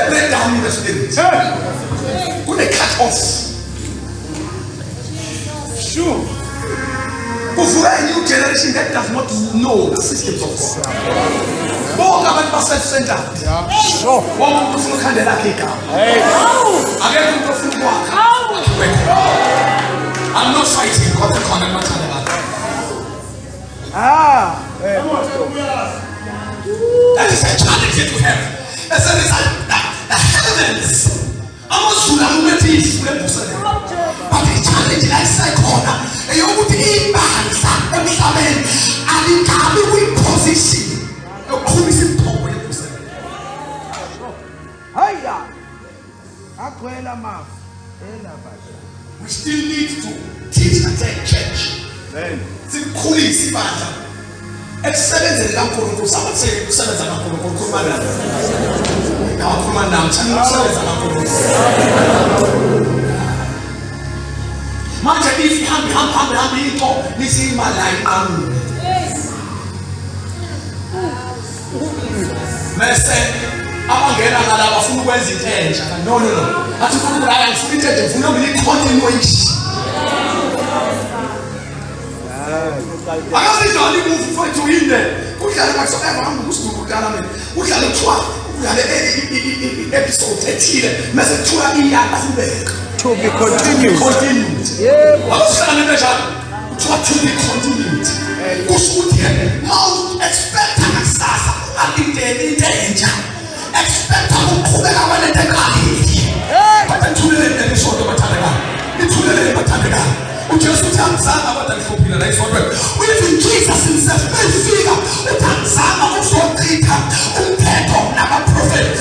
breakdown in the spirit. Could cut off. Sure. For a new generation that does not know the systems of God. More government self-centered. Sure. One person can do that. Again, I'm not fighting God. That is a challenge to have. That's the heavens. Almost to the but the challenge is like corner. And you would be balance and in coming with position. You're promising power. We still need to teach and take church. The police excellence in the someone say if you this is my life. I'm going to no. I am spirited to nobody continuation. I don't think only move for to him there. We can whatsoever I'm used to Garament. We can episode 13. Message to be continued. Yeah. To be continued. Now expect an assassin and in danger. Expect a but to the sort of Batanaga. Just about the with Jesus himself, figure, never prophet,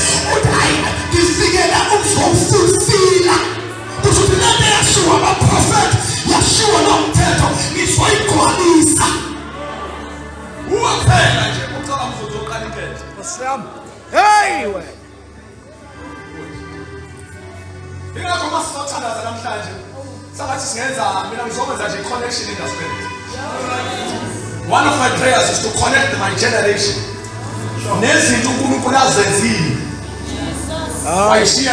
the figure that also fulfill. You should not Yeshua a prophet, Yeshua not title, it's why Kwalisa. Who are hey, you know, I must not tell us that I'm trying. Connection in the spirit. One of my prayers is to connect my generation. I see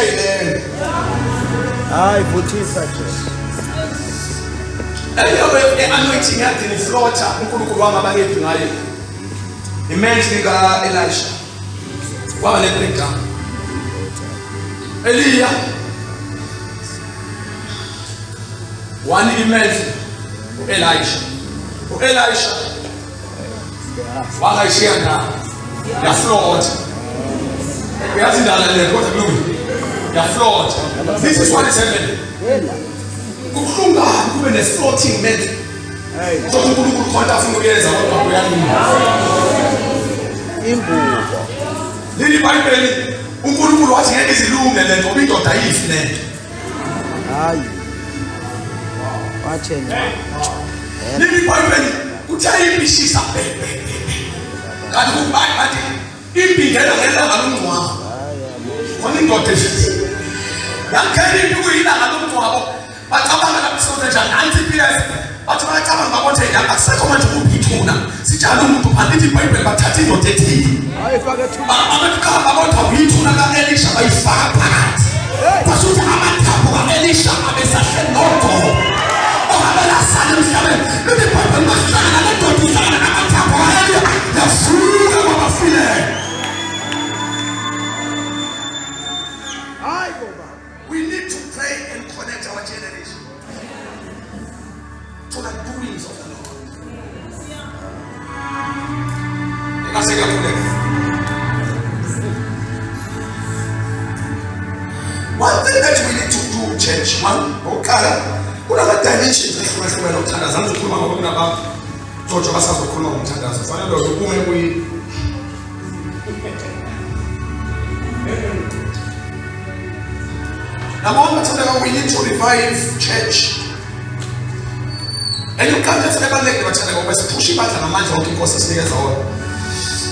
anointing in the floor. Elisha. Elia. One image Elisha. What I share now, you're flawed. We haven't done it. What a glory. You're flawed. This is what is happening. Even the floating men. So you point out from the years of what we are doing. Did you buy me? Ukuru watching this room and then to be to die. Watching. Living boyfriend, who tell you she's a baby. And who back at it. If he had a little one, only got this. Young Kelly, you will not alone for but I'm not so much an anti-PS. But I come about a second to be tuna. Sit down to Paniti Bible, but touching your titty. I forget to about a week to another Elisha by far part. But you have a couple of Elisha, I said, no. We need to pray and connect our generation to the doings of the Lord. One thing that we need to do, church, what are the dimensions of the women of Tandas? I'm talking about George Bassas of Kuno Tandas. Find out the woman we. Now, we need to revive church. And you can't just never let the channel always push it back and a man talking courses years old.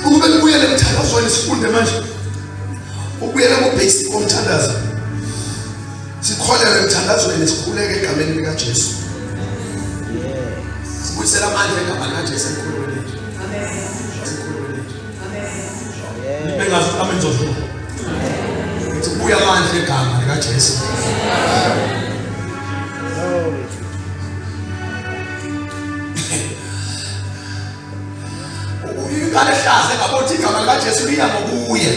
We are the Tandas when it's full dimension. We are the basic on Tandas. Sikholele mthandazo nesikhuleke egameni likaJesu. Yes. Sibuyisela amandla egameni likaJesu enkulumo lethu. Amen. ngizodlula. Ngithi buya amandla egama likaJesu. Ingane ehlaze ngabothi igama likaJesu liya ngokuya.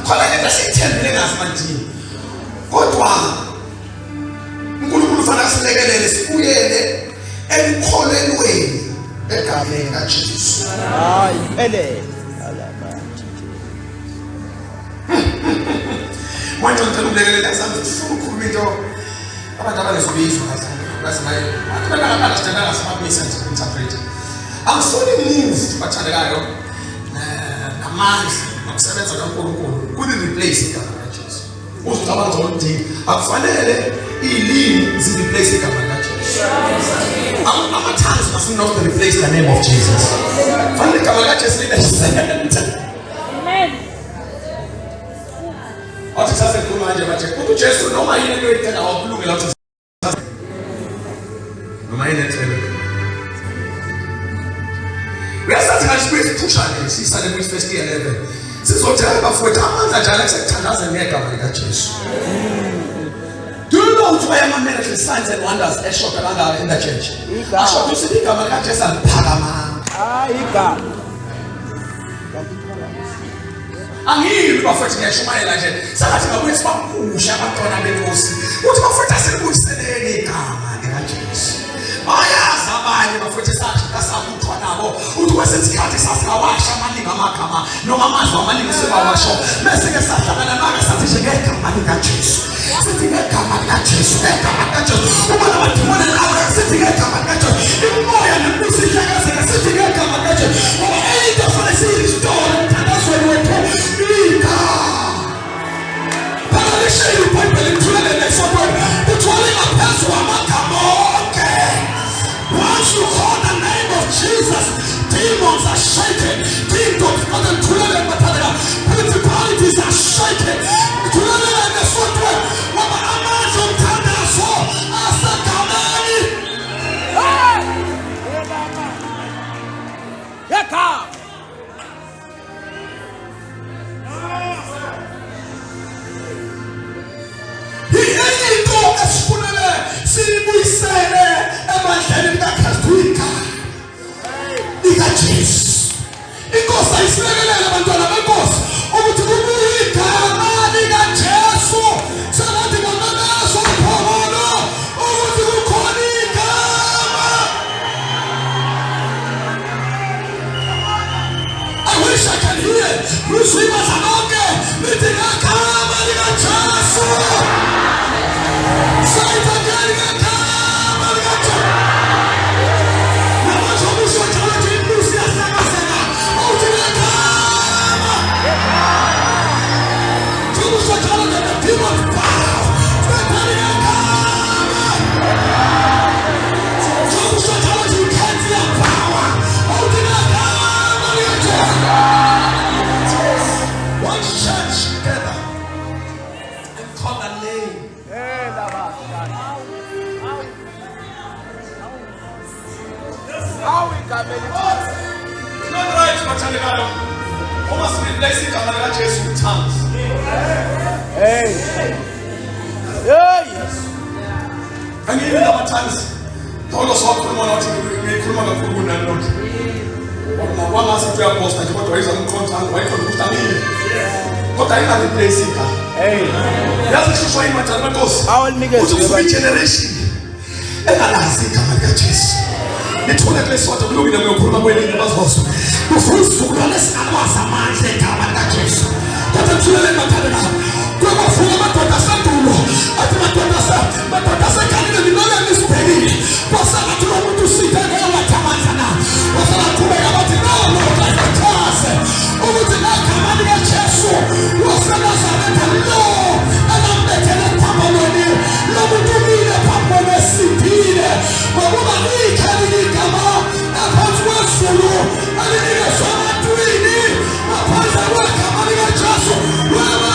Khona into esithembele ngazi manje. Kodwa uNkulunkulu ufana silekelele sibuyele emkholelweni egameni likaJesu. Hayi phele. Manje ngicela ukulekelela sami sifuna ukukhuluma into abantu abangezibizwa ngazi nayo. Abantu bangakabasitshela ngasimabisa nje interpret. Angifuni move bathandekayo namandla nokusebenza kaNkulunkulu kuni replace igama likaJesu. Uzicabanga ukuthi akufanele ilimi zireplace igama likaJesu. Ama-tongues must not replace the name of Jesus. Fanele igama likaJesu libe center. Amen. Athi sase khulu manje bathi uJesu noma yini into ethanda awukulungela ukuthi noma yini ethanda. Uyasatha ngisiphiwe pushane sisale ku first year level. Sizothatha bafowethu amandla njalo esekuthandaza ngegama likaJesu. Do you know why am miracle signs and wonders eshota kangaka in the church? Asho ukuthi igama likaJesu aliphakama. Igama. Angiyili bafowethu ngiyashumayela nje. Sakathi ngabuye sibakusha abantwana benkosi. Uthi bafowethu asikuyiselele igama likaJesu. Bayazi abanye bafowethu sathi kasakuthwa nabo. Uthi kwesesikhathi sasawasha amaningi amagama noma amazwi amaningi sebawasho. Bese ke sahlangana nake sathi nje ngegama likaJesu. Sithi ngegama likaJesu, ngegama likaJesu. Uma nabathumana nawe sithi ngegama likaJesu. Imoya nembusi ihlakazeka sithi ngegama likaJesu. Ngoba into fanele siyistore emthandazweni wethu. Paralyshe uPaul ithulele nesonto. Uthwale ngaphezu amagama onke. Once you call the name of Jesus, demons are shaken. Demons principalities are shaken. Thulele nesonto. Ngoba amandla omthandazo asegameni. Yeka. Esifunele sibuyisele emandleni likaKristu likaJesu. Inkosi ayisilekelele abantwana benkosi ukuthi kubuye igama likaJesu. Sengathi ngomemezo upholo ukuthi kukhona igama. I wish I can hear you sing as an organ with the igama likaJesu. Not right, Machandekalo. Almost replacing igama likaJesu with tongues. Hey. Angiyini lama tongues. Tholo sokhuluma nothi ngikhuluma kakhulu nalokho. Wangase uyaposta nje kodwa yiza umcontact wayikhona ukuthi angiyini. Kodwa ayina replace igama. Yazi shushwa imathana benkosi. Uthi generation engalazi igama likaJesu. Nithole kulesonto kulungile ngokukhuluma kwelinye bazozwa. Ufuzukulwane esingabaza amandla egama likaJesu. Kodwa thulele mathandana. Kwabafuna amadoda asandulo. Athi madoda asekhalile nimele nisibhekile. Wasala kulo muntu usithe ngeke amandla na. Wasala qhubeka bathi no kakhase. Ukuthi ngegama likaJesu waseNazaretha lo anambethele phambilini. Lo muntu umile phambi kwesipile. Ngoba ikhali ligama aphansi kwezulu alinikezwe ebantwini ngaphandle kwegama likaJesu. Wema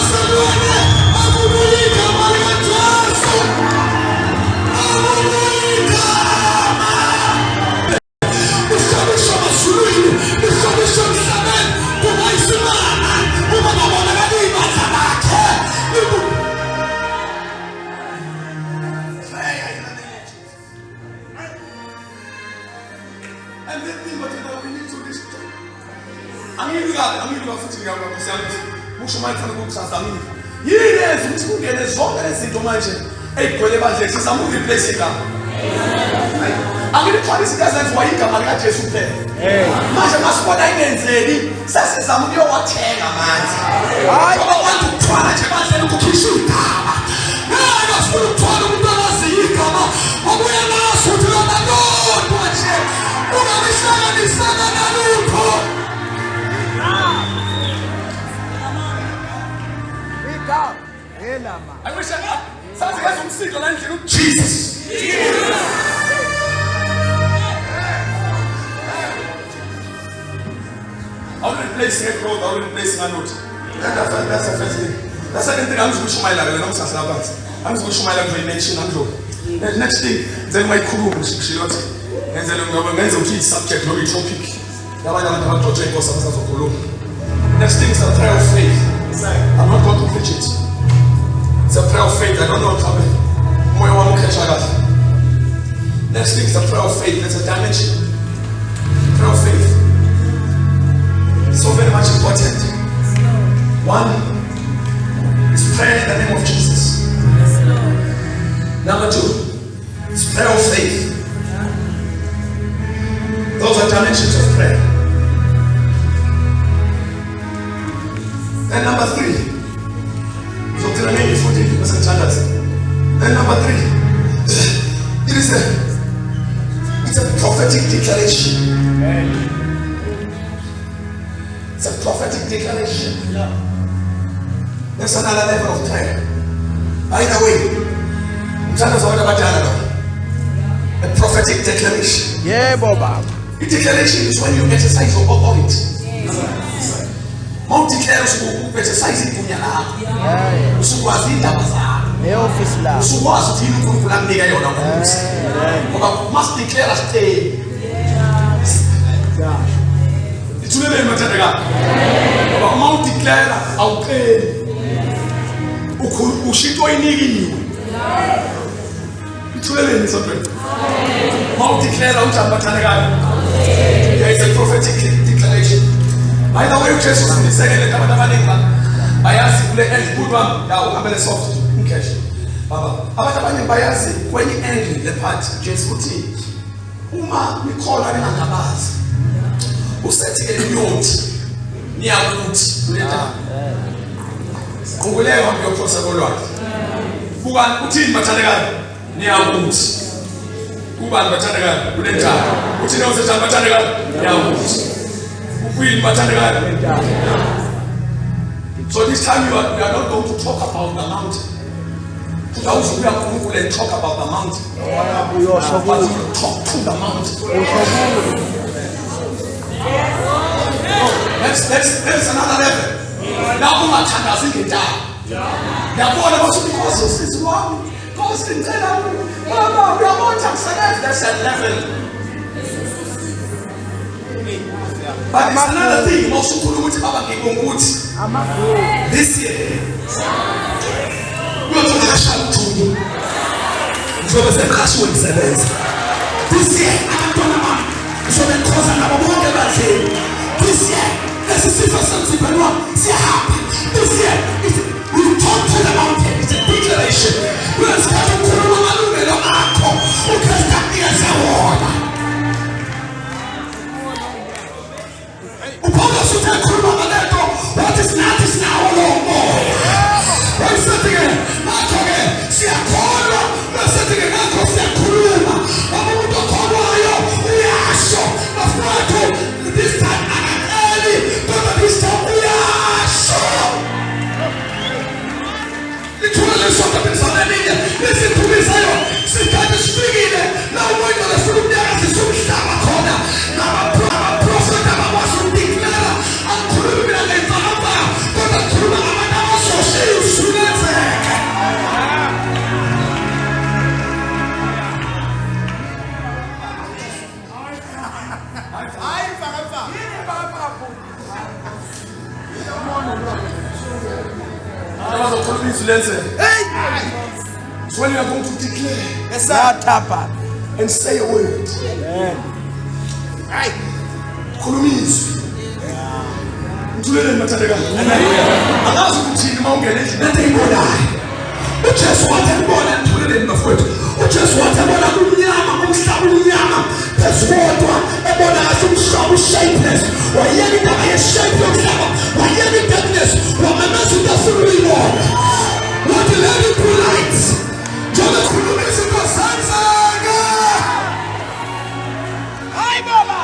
Angiluka futhi ngiyakwazi ukuthi musho mayithanda ukukusasa ngini. Yini ukuthi kungene zonke lezi zinto manje eyigcwele bandle sizama ukureplace igama. Angilithwala izinto ezenziwa igama likaJesu kuphela. Manje masibona ingenzeki sesizama ukuyowathenga manje. Hayi abantu ukuthwala nje bandle ukukhishwa igama. Hayi asifuna ukuthwala umuntu olazi igama obuye naso ukuthi lona lodwa nje ungabihlanganisana nalutho. I wish I had something else from single and Jesus. I will replace a road, I will replace a note. That's the first thing. The second thing, I'm going to show my life. I'm going to show my life for a nation. The next thing, then my crew, she not. And then I'm going to teach subject, no topic. Next thing is a prayer of faith. I'm not going to preach it. It's a prayer of faith. I don't know how to catch that. Next thing is a prayer of faith. There's a dimension. Prayer of faith. It's so very much important. One is prayer in the name of Jesus. Number two is prayer of faith. Those are dimensions of prayer. Then number three. So the remaining 40% chance. Then number three, it's a prophetic declaration. It's a prophetic declaration. There's another level of prayer. By the way, a prophetic declaration. Yeah, Boba. A declaration is when you exercise your authority. Declares who exercise it in your life. So was in the bazaar. So was it in the must declare a stay. It's really matter. Mount declare out there. Ushito in you. It's really something. Mount declare out of there is a prophetic declaration. By the way, Jesus is saying that I ask you to put one down. I'm going to soft cash. Baba, I'm going when you end the part, Jesus put it. Uma, we call her in a bus. Who said a note near wood? Who will ever be a possible Lord? Who are put in Matanagan near wood? Who are Matanagan? Who knows the Matanagan near wood? So this time we are not going to talk about the mountain. Those who are going to talk about the mountain. But we will talk to the mountain. There's another level. Now we are trying to die. Now what about because this is one? Because in we are going to accept there's a level. But it's another thing. This year, we are going to shout to you. This year, I'm going to cause another one. This year, let's see for something. This year, we talk to the mountain. It's a declaration. Let's go to the mountain. Because that is a word. What is not is now no more. What is that again? See a corner. What's that again? See a corner. I'm going to call you. We are sure. This time I'm early. But this time we are sure. Listen to me, Zion. See God is speaking. Now we're going to speak there as a superstar corner. Now I'm a prophet. I'm a was to declare. I'm through with a Baba. But I'm through with a Baba. So see you soon. So when you are going to declare and say a word, right? Ngithulele mathandeka. Akazi ukuthini mawungena endlini nathi ibonayo. uJesu wathi abona ngithulele bafowethu. uJesu wathi abona kumnyama umhlaba umnyama. Phezudwa ebona ngathi umhlaba ushapeless. Wayeka indaba ye-shape yomhlaba. Wayeka i-darkness. Wamemeza into afuna. What the lady put lights. Njengoba khuluma izinto zenzeka. Hayi baba.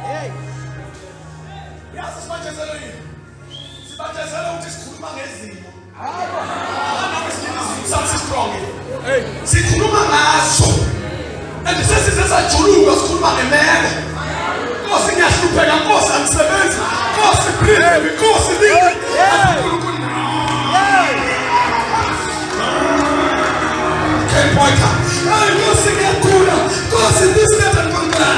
Hey. Yazi sibatshezela yini? Sibatshezela ukuthi sikhuluma ngezimo. Strong. Hey, sikhuluma ngaso. And sesize sajuluka sikhuluma ngemeko. Nkosi ngiyahlupheka, Nkosi angisebenzi. Nkosi please, Nkosi leave. Can't point out. Hey, Nkosi ngiyagula. Nkosi this that and that.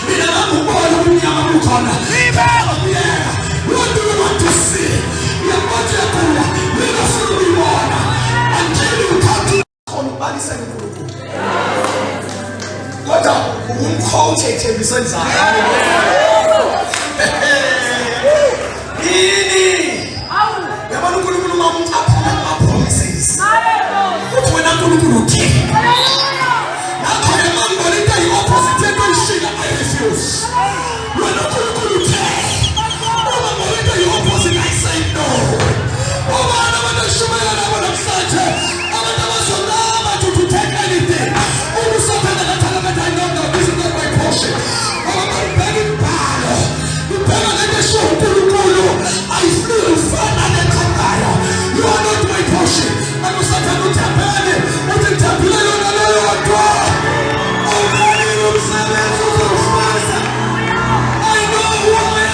Mina ngakubona umnyama bukhona. What do you want to see? Yabona mina sibona. Until you come to konubhalisa uNkulunkulu. Kodwa ukumkhothethe bisenzayo. Yini? Yabona uNkulunkulu mamthaphula ama-promises. Uthi wena uNkulunkulu uthini? Nakho emangweni into yi-opposite yento ishila I refuse. Wena uNkulunkulu uthini? Uma into yi-opposite I say no. Ubani abantu eshumayela nabo namhlanje abantu abazolama to take anything. Ubusophela kathana I know that this is not my portion. Ababheka ibhalo. Ubheka lento esho uNkulunkulu. I feel ufana nekhaya. You are not my portion. Akusathanda uthambele. Uthi thambile yona leyo wadwa. Ubani umsebenzi uzofasa. I know who I am.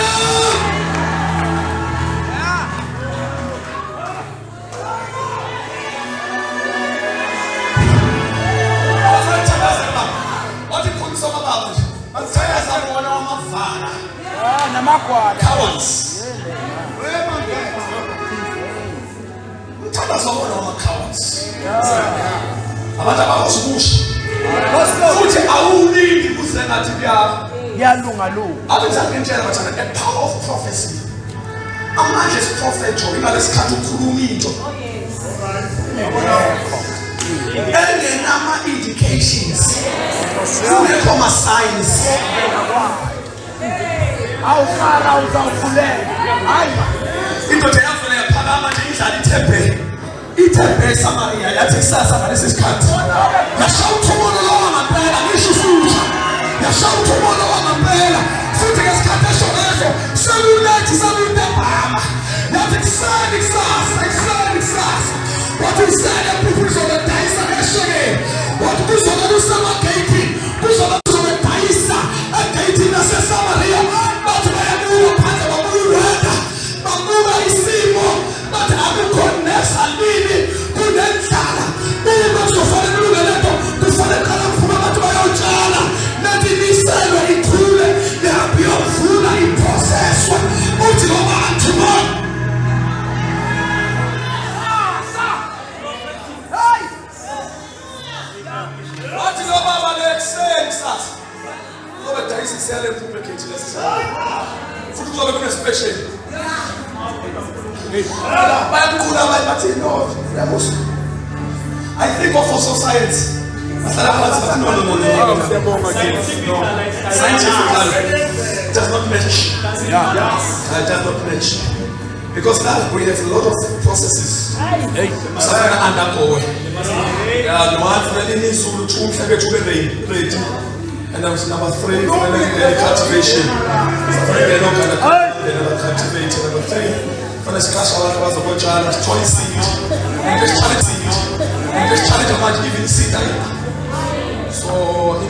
Cowards. Mthandazo wona wama-cowards. Abantu abazibusha. Futhi awulindi kusengathi Yalunga. Abantu ngiyantshela bathana the power of prophecy. Amandla esiprophetho ingaleskhathi ukukhuluma into. Engenama indications. Kungekho ama-signs. Awukhala uzawufulela. Hayi. Indoda yavela yaphakama nje idlala ithembe eSamaria yathi kusasa ngalesi sikhathi. Yashawutha umoya wangempela ngisho futhi. Yashawutha umoya wangempela futhi ngesikhathi esho leso selulethi selutebhama. Yathi kusasa. What we said that people uzodayisa ngesheke. What kuzoba kusemagate. Kuzoba kuzodayisa egate naseSamaria. Bathi bayabuka phansi babuka. Babuka isimo. Bathi akukhonesa nini kunendlala. Uma kuzofanele kulento kufanele qala kuphuma abantu bayotshala. Nathi niselo ikhule yapi yokuvuna iprocesswa. Uthi ngoba antu special. I think of also science. No. Scientifically, it does not match. It does not match. Because now we have a lot of processes. And that was number 3, cultivation. Number 3, for the discussion was about choice seed. Just challenge about giving seed. So he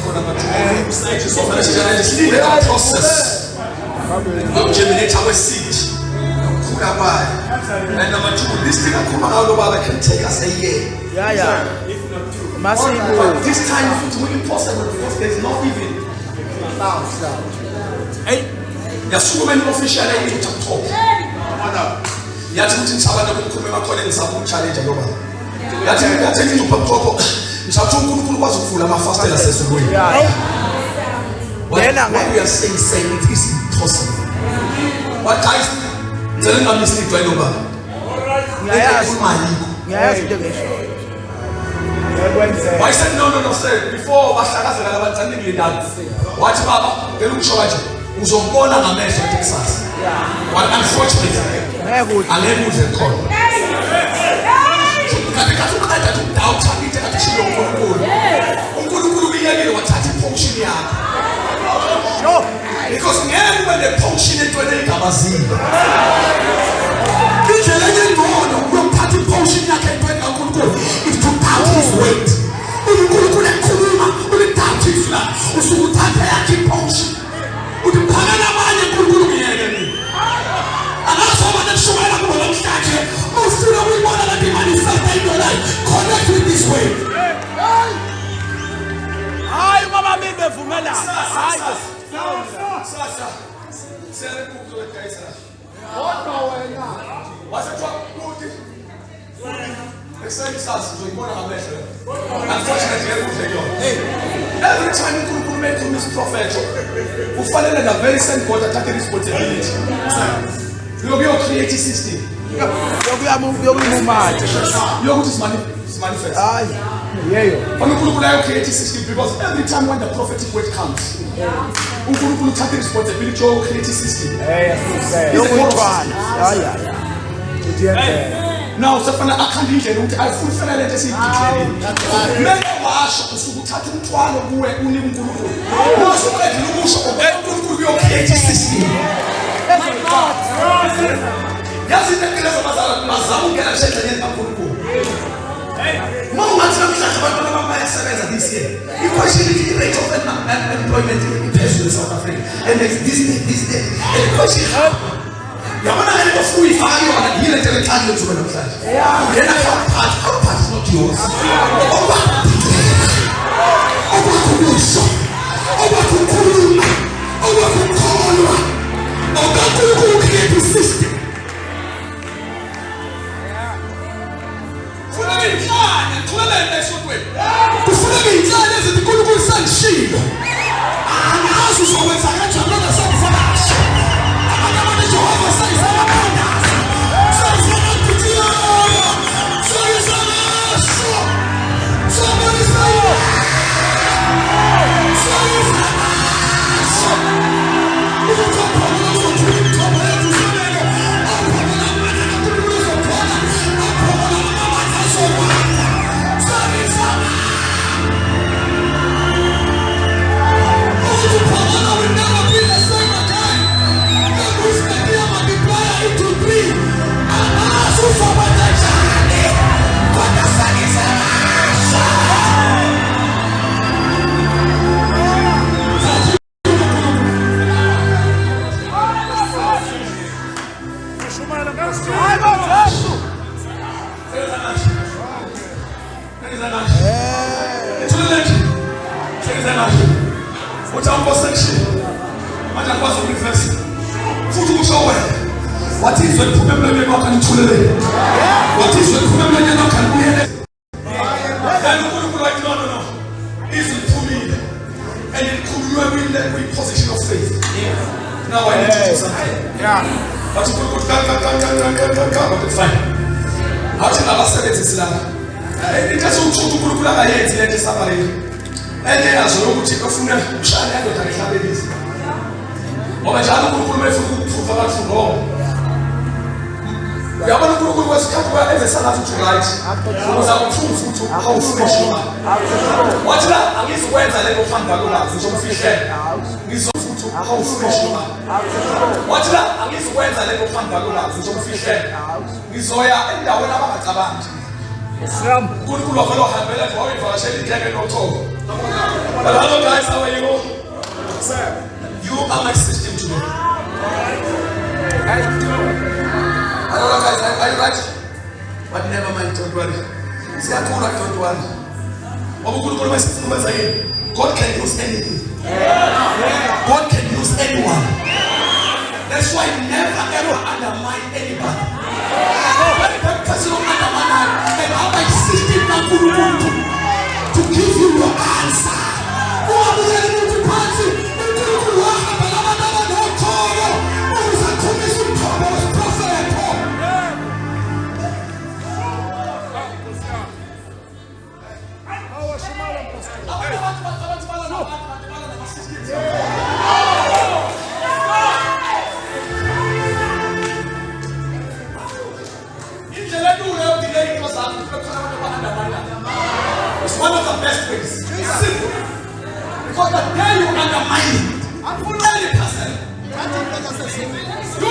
could number 2. So for the challenge, a process of germinate our seed. And number 2, this thing can take us a year. Yeah. But this time it's really impossible because there's not even. Hey, there's so many officials that need to talk. You have to tell them to come and call in some challenge. You have to talk. You have to go to the fast and assess the way. What we are saying it is impossible. What guys telling them this thing to anybody? Why said no, sir? Before what Baba? They look short. Who's on board and a mess of Texas? Well, unfortunately, I live with the call. Because when they function into a gamazine, it's a legend on party function. I can break a good go. It took out his weight. You could have come with a touch his life. So would have a keep function. With the Panama, you could go in. And that's how much so I will start here. Most of the people that be manifested in your life connect with this way. Ay, mama, me be fumela. What's the talk? Every time you could make this prophet, we follow the very same God attacking responsibility. You will be creative system. You will be mad. You will manifest. Creative system, because every time when the prophetic word comes, we will take responsibility of creative system. Now, I can't hear you. I fulfill it as it is. Many wash to tattoo to one of who are only creative system. Yes, it's the class of Mazam can accept this year. Because the rate of employment in South Africa. And this day. Because you're going to have a free fire and heal it every time you to the church. Then our part is not yours. Over system. What is the problem you can tolerate? What is the problem you can bear? No. It's for me. And it could ruin the position of faith. Now I need to do something. But you could but it's fine. How should I say it is now? It doesn't show to put a head in the summary. And then as a road to from them, shall I go to the this? Or my child will make for God. We are going to go to every Sabbath to write. Because I will prove to how fresh you are. What's that? I guess words are level fan Bagula, which will fish there. Is to how fresh you are. What's that? I guess words are level fan Bagula, which will fish there. Is Zoya and the one about Tabant. Good of a lot of better for a shady dragon or talk. Hello, guys, how are you? Sir, you are my system today. I don't know, guys, are you right? But never mind, don't worry. See, I told you, don't worry. God can use anything. God can use anyone. That's why never ever undermine anybody. Because you undermine and how my system to give you your answer. Do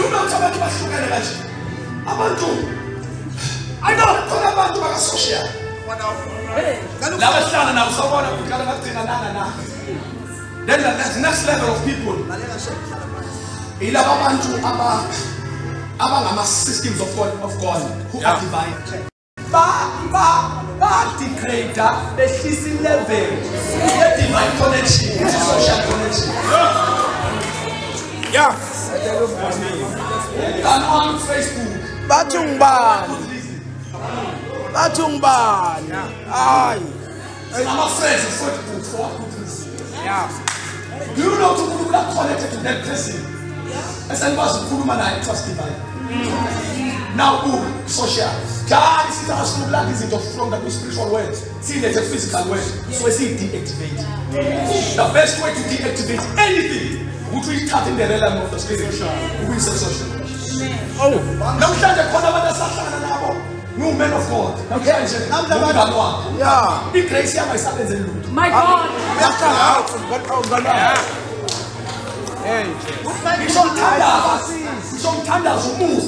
not about bahlukene kanje. Abantu I know khona abantu baka social. Laba hlala nabo sabona ukhala ngagcina na. Then the next level of people. Ilaba abantu abangama systems of God who are divine. Ba decreator behlisa level ye divine connection, social connection. Yeah. And on Facebook. Batungbani. Aye. I'm afraid to for yeah. Do you know to be connected to that person? As I was Kuruma, I trust divine. Now, social. God is not as black is it from the spiritual world. See, there's a physical word. So I see deactivate. The best way to deactivate anything which we start in the realm of the spirit. We say social. Oh, now stand the corner of the Satan. No man of God. Yeah. Be crazy. My God. Hey. Sometimes move.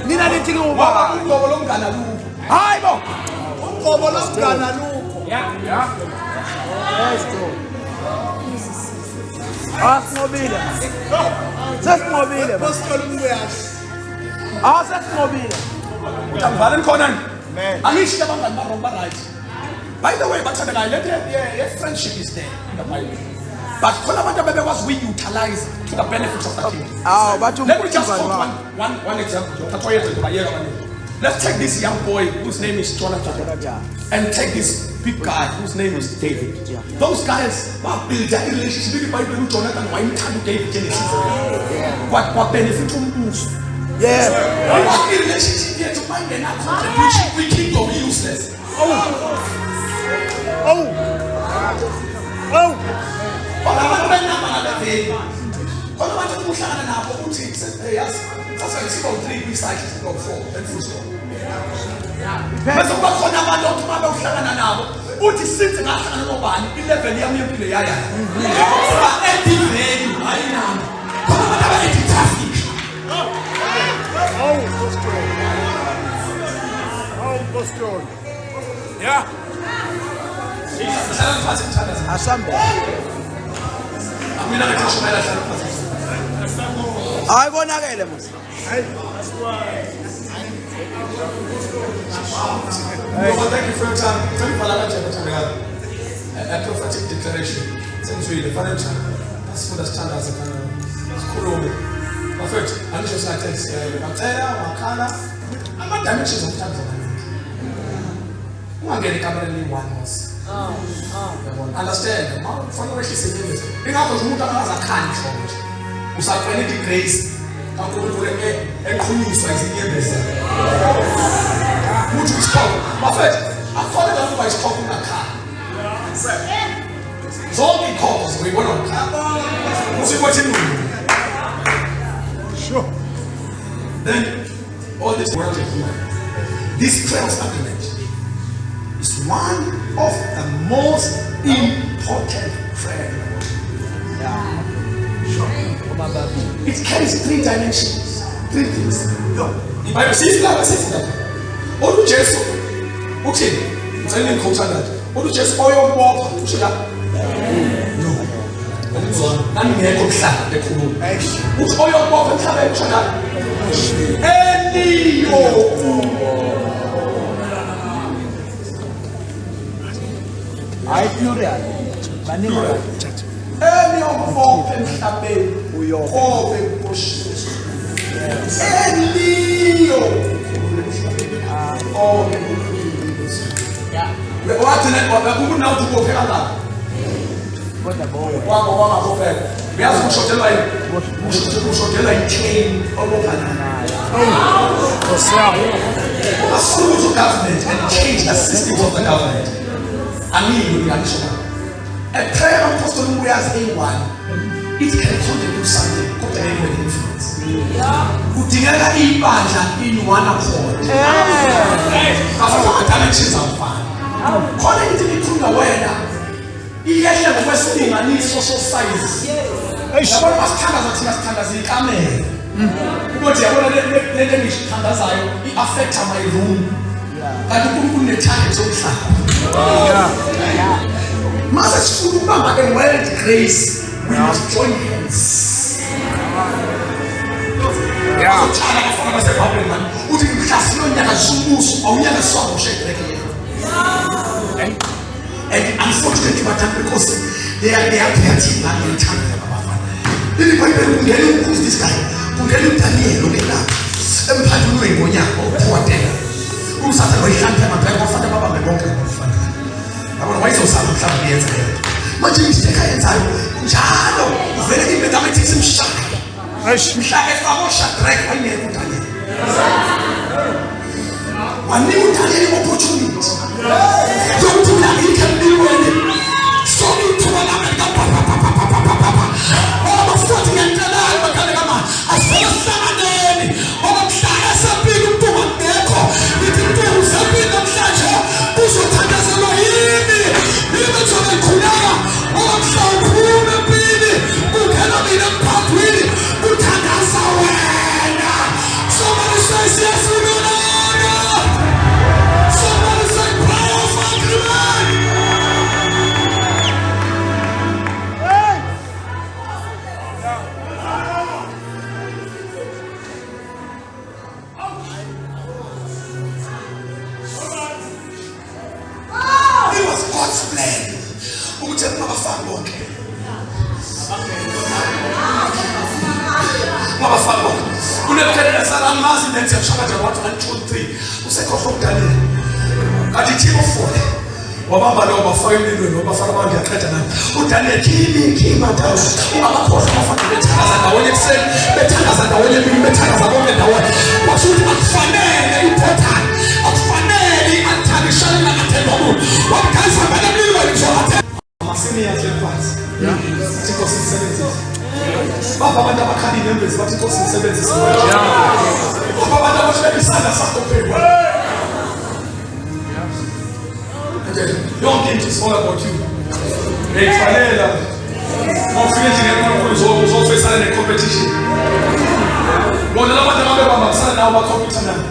Nina nitinga uba. Hayi bo. Umqobo lomgana lu. Yeah. Let's go. Asmobile. Sesmobile. Pastor MBUYAZI. Sesmobile. Utamvala khona. Angisho abangani baromba right. By the way, but friendship is there in the Bible. But Kolabata was we utilize to the benefits of the kingdom. Let me just quote one example. Let's take this young boy whose name is Jonathan and take this big guy whose name is David. Those guys build their relationship with the Bible with Jonathan. Why can't David Genesis? What benefit from this? Yeah. What relationship here to find an account we think of useless? Yeah. I want to get them. Thank you for your time. A prophetic declaration. Since we the financial, that's for the standards of school. Perfect. I'm just like this. Makala, I'm not dimensions of time. I'm getting only one was. Understand? From what she said, you know, because Muta has a kind of it. Who's like any grace, and go to the and cruise like the year best. Which is called, my friend, I thought that everybody is talking about car. It's all the calls we went on car. What's it what you do? Sure. Then, all this world is here. This 12th argument is one of the most important prayer. Sure. It carries 3 dimensions, 3 things. The Bible says that. likaJesu uthini? Uthini ngikhothana nje. likaJesu oyobopha usho la. No. Nani ngekho kuhlala ekhuluma. Uthi oyobopha emhlabeni usho la. Eliyo. I plural. Plural. Eliyo mbopha emhlabeni uyobe kushisa. Eliyo. Oh, yeah. What in it? What now to go here? What the boy? We have to show the light. We show the light chain. Oh, a school government and change the system of the government. I mean, you reaction. A prayer of Apostle MBUYAZI A1, it can contribute something. Contribute influence. Kutingeka ibandla in one accord. After dimensions of fun. Khona into ikhuluma wena iyehle ngokwesilinganiso sosize. Yabona masithandaza thina sithandaza ikamela. Ukuthi yabona le nto engithandazayo i-affecta my room. Kanti uNkulunkulu une-target somhlaba. Mase sifuna ukubamba a-world grace, we must join hands. Sotshala abafana baseBhabhiloni mani uthi mhlasi lonyaka zumbuso awunyaka swabo shedrekile. And unfortunately, because they are creative and they turn them abafana. Leli Bible ungena ukuze this guy ungena uDaniel ongela emphathulweni ngonyaka okwatela. Usatha loyihlanta amabheke bafana babambe bonke abafana. Yabona wayizosala mhlawumbe yenza yena. Manje ngithe kayenzayo njalo uvele into mathematics imshaka. Mhlaka efako Shadrach wayengekho uDaniel. Wanika uDaniel opportunity. Yokuthi mina ngikhambiweni. So ngithuba nami ngapha. Abafuthi ngiyacela bakhala kama asisebenzamaneni. Okumhlaka esempini umuntu ngekho. Ngithi umuntu usempini namhlanje uzothandazelwa yini? Yini thona ikhuleka. Okumhlaka uphuma empini. Kukhela mina emphakathini. Uthandaza wena. Somebody says yes or no. Somebody say power for God. Hey. It was God's plan. Ukuthi abafana bonke. Abafana bonke. Kunekuthetha salamazi nenze shaka what 1 2 3. Usekhohla uDaniel. Kanti team of 4. Wabamba lo bafayilwe lo bafana bangiyaqeda nami. uDaniel khima dawo. Abakhohle bafana bethandaza ndawonye ekuseni, bethandaza ndawonye emini, bethandaza bonke ndawonye. Washo ukuthi akufanele important. Akufanele i-antarishali nangathemba umuntu. Wabukhalisa phela emlilweni ngizothatha. Amaseniors lephansi. Bathi Nkosi isebenzise. Baba abantu abakhali nembezi bathi Nkosi isebenzise. Baba abantu abashaya isandla sakho phela. Don't think it's all about you. Ekfanele. Mofike nje ngenkulunkulu uzofesana ne-competition. Bona la bantu ababambisana nawo ba-compete nabo.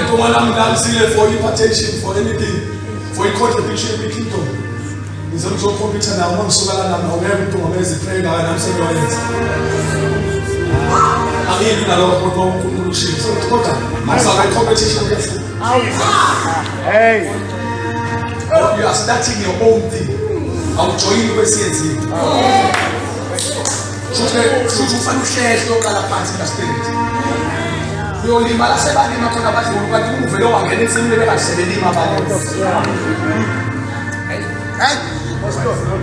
Ntombi nami namisile for impartation, for anything, for i-contribution in the kingdom. Ngizocompete nawo uma ngisukela nami awungeke umuntu ngomeze pray ngayo nami sengiyoyenza. Angiyini nalokho kodwa uNkulunkulu ushilo. So kodwa mawuzabe i-competition ngefu. Hey. You are starting your own thing. I'll join you with CNC. Futhi ufana uhlehlo oqala phansi la spirit. Uyolimala sebalima khona abadlulu kanti uvele wangena ensimini bekaselelima abantu. Hey.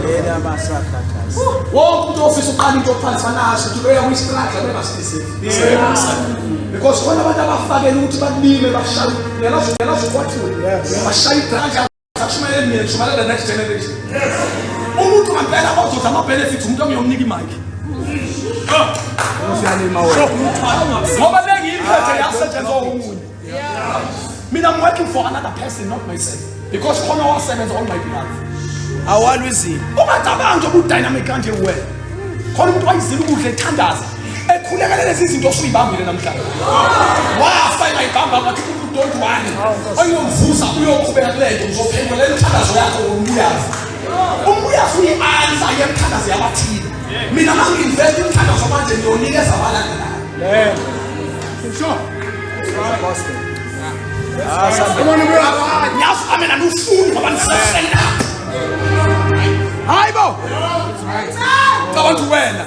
Yena basakhathaza. Wonke umuntu ofisa uqala into phansi fanasho ukuthi uya kwi-struggle bebasise. Because khona abantu abafakela ukuthi balime bashaye. Yalazo kwathula. Bashaye idraja akushumele mina shumela the next generation. Umuntu ngempela ozoza ama-benefits umuntu omyomnika imali. Ngoba lengiyiphethe yasetshenzwa omunye. Mina I'm working for another person, not myself. Because khona wasebenza on my behalf. Awalwizini. Ungacabangi ukuthi dynamic kanje wena. Khona umuntu wayizila ukudla ethandaza. Ekhulekele lezi zinto osuyibambile namhlanje. Wafayela ibamba ngathi don't worry. Ayomvusa uyoqhubeka kulento uzophendula inthandazo yakho umbuyazi. Umbuyazi uyi-answer yemthandazo yabathile. Mina mangi-invest inthandazo manje ngiyonikeza abalandelayo. Sure. Nyazi amena nufuni ngoba nisasenda. Hayibo. Abantu wena.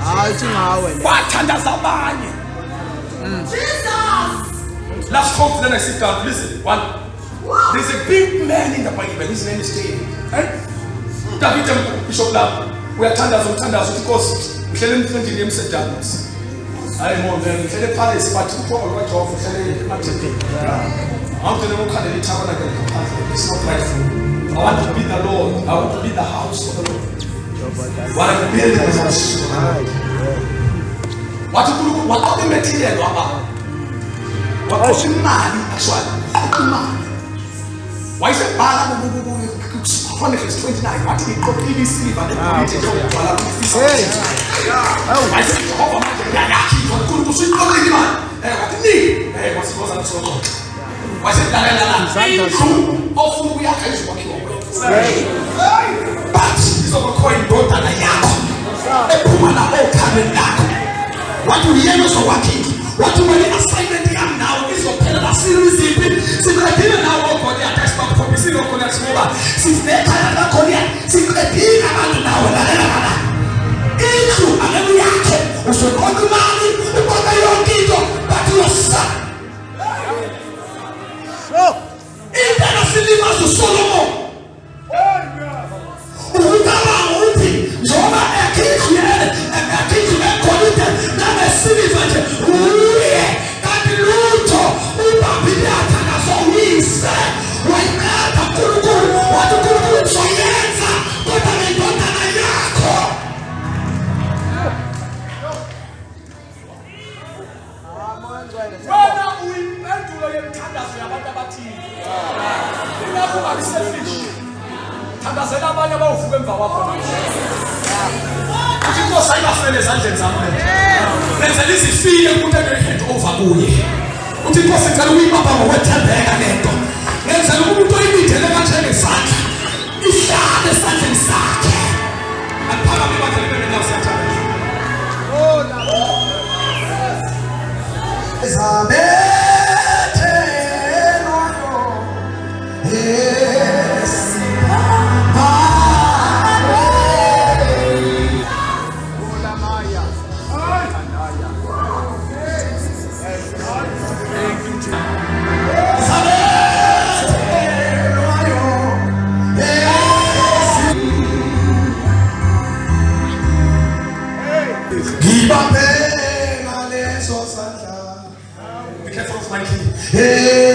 Hayi ngawe. Wathandaza abanye. Jesus. Let's come to the next sit down. Listen, one. There's a big man in the Bible. His name is David. David Bishop Lab. We are thunders because we shall not find him set down. I am more than the palace, but to call right off the I'm going to look at the tabernacle. It's not right for me. I want to be the Lord. I want to be the house of the Lord. What I'm building is a what are the material about? What was in man actually? Why is it Chronicles 29? What did he completely sleep and then why is it Jehovah Yaki for the good sweet God man? What did he? What's it was so good? Why is it that often we are kind of walking away? But it's over coin daughter na yako. Ekumana coming back. What you hear is working. What you want assignment now is your pen and series. Since I didn't now work on the attachment for missing or connect over. Since they can't call it, since they didn't have now. Into an reaction was a good man who got a young kid, but you are son. In the cinema to Solomon. Be careful of my key.